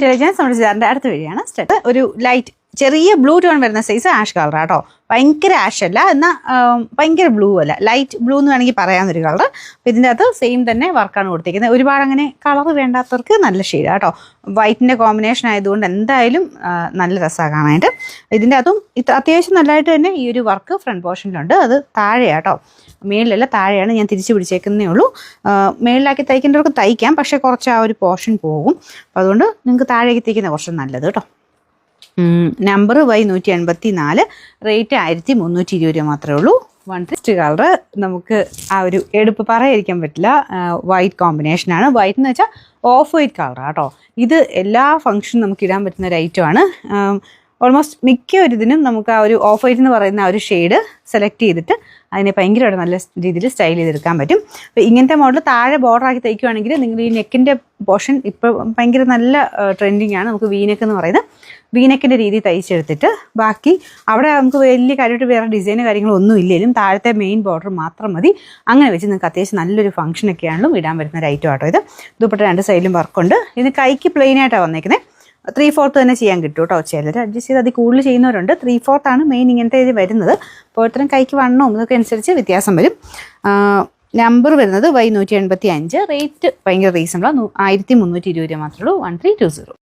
Intelligence നമ്മുടെ ചാറിൻ്റെ അടുത്ത വഴിയാണ് സ്റ്റാർട്ട്. ഒരു ലൈറ്റ് ചെറിയ ബ്ലൂ ടോൺ വരുന്ന സൈസ് ആഷ് കളർ കേട്ടോ. ഭയങ്കര ആഷ് അല്ല, എന്നാൽ ഭയങ്കര ബ്ലൂ അല്ല, ലൈറ്റ് ബ്ലൂ എന്ന് വേണമെങ്കിൽ പറയാവുന്നൊരു കളർ. അപ്പോൾ ഇതിൻ്റെ അകത്ത് സെയിം തന്നെ വർക്കാണ് കൊടുത്തിരിക്കുന്നത്. ഒരുപാട് അങ്ങനെ കളർ വേണ്ടാത്തവർക്ക് നല്ല ഷെയ്ഡ് കേട്ടോ. വൈറ്റിൻ്റെ കോമ്പിനേഷൻ ആയതുകൊണ്ട് എന്തായാലും നല്ല രസമാണ് കാണാനായിട്ട്. ഇതിൻ്റെ അകത്തും അത്യാവശ്യം നല്ലതായിട്ട് തന്നെ ഈ ഒരു വർക്ക് ഫ്രണ്ട് പോർഷനിലുണ്ട്. അത് താഴെയാട്ടോ, മേളിലല്ല താഴെയാണ്. ഞാൻ തിരിച്ച് പിടിച്ചേക്കുന്നേ ഉള്ളൂ. മേളിലാക്കി തയ്ക്കേണ്ടവർക്ക് തയ്ക്കാം, പക്ഷേ കുറച്ച് ആ ഒരു പോർഷൻ പോകും. അപ്പോൾ അതുകൊണ്ട് നിങ്ങൾക്ക് താഴേക്ക് തയ്ക്കുന്ന കുറച്ച് നല്ലത് കേട്ടോ. നമ്പർ Y184, റേറ്റ് 1320 രൂപ മാത്രമേ ഉള്ളൂ. 1 കളറ് നമുക്ക് ആ ഒരു എടുപ്പ് പറയാതിരിക്കാൻ പറ്റില്ല. വൈറ്റ് കോമ്പിനേഷനാണ്. വൈറ്റ് എന്ന് വെച്ചാൽ ഓഫ് വൈറ്റ് കളറാണ് കേട്ടോ. ഇത് എല്ലാ ഫംഗ്ഷനും നമുക്ക് ഇടാൻ പറ്റുന്ന ഒരു ഐറ്റമാണ്. ഓൾമോസ്റ്റ് മിക്ക ഒരു ഇതിനും നമുക്ക് ആ ഒരു ഓഫ് വൈറ്റ് എന്ന് പറയുന്ന ആ ഒരു ഷെയ്ഡ് സെലക്ട് ചെയ്തിട്ട് അതിനെ ഭയങ്കരമായിട്ട് നല്ല രീതിയിൽ സ്റ്റൈൽ ചെയ്തെടുക്കാൻ പറ്റും. അപ്പോൾ ഇങ്ങനത്തെ മോഡൽ താഴെ ബോർഡറാക്കി തയ്ക്കുകയാണെങ്കിൽ നിങ്ങൾ ഈ നെക്കിൻ്റെ പോർഷൻ ഇപ്പോൾ ഭയങ്കര നല്ല ട്രെൻഡിങ് ആണ്. നമുക്ക് വീനെക്ക് എന്ന് പറയുന്നത് വീനെക്കിൻ്റെ രീതി തയ്ച്ചെടുത്തിട്ട് ബാക്കി അവിടെ നമുക്ക് വലിയ കാര്യമായിട്ട് വേറെ ഡിസൈനോ കാര്യങ്ങളൊന്നും ഇല്ലെങ്കിലും താഴത്തെ മെയിൻ ബോർഡർ മാത്രം മതി. അങ്ങനെ വെച്ച് നിങ്ങൾക്ക് അത്യാവശ്യം നല്ലൊരു ഫംഗ്ഷനൊക്കെ ആണെങ്കിലും ഇടാൻ പറ്റുന്ന ഒരു ഐറ്റം ആട്ടോ ഇത്. ദുപ്പട്ട രണ്ട് സൈഡിലും വർക്കുണ്ട്. ഇത് കൈക്ക് പ്ലെയിനായിട്ടാണ് വന്നേക്കുന്നത്. 3/4 തന്നെ ചെയ്യാൻ കിട്ടും കേട്ടോ. ചിലർ അഡ്ജസ്റ്റ് ചെയ്ത് അതിൽ കൂടുതൽ ചെയ്യുന്നവരുണ്ട്. 3/4 ആണ് മെയിൻ ഇങ്ങനത്തെ ഇത് വരുന്നത്. അപ്പോൾ ഇത്രയും കൈക്ക് വണ്ണവും ഇതൊക്കെ അനുസരിച്ച് വ്യത്യാസം വരും. നമ്പർ വരുന്നത് Y185, റേറ്റ് ഭയങ്കര റീസണബിളാണ്. 1320 രൂപ മാത്രമേ ഉള്ളൂ. 1320.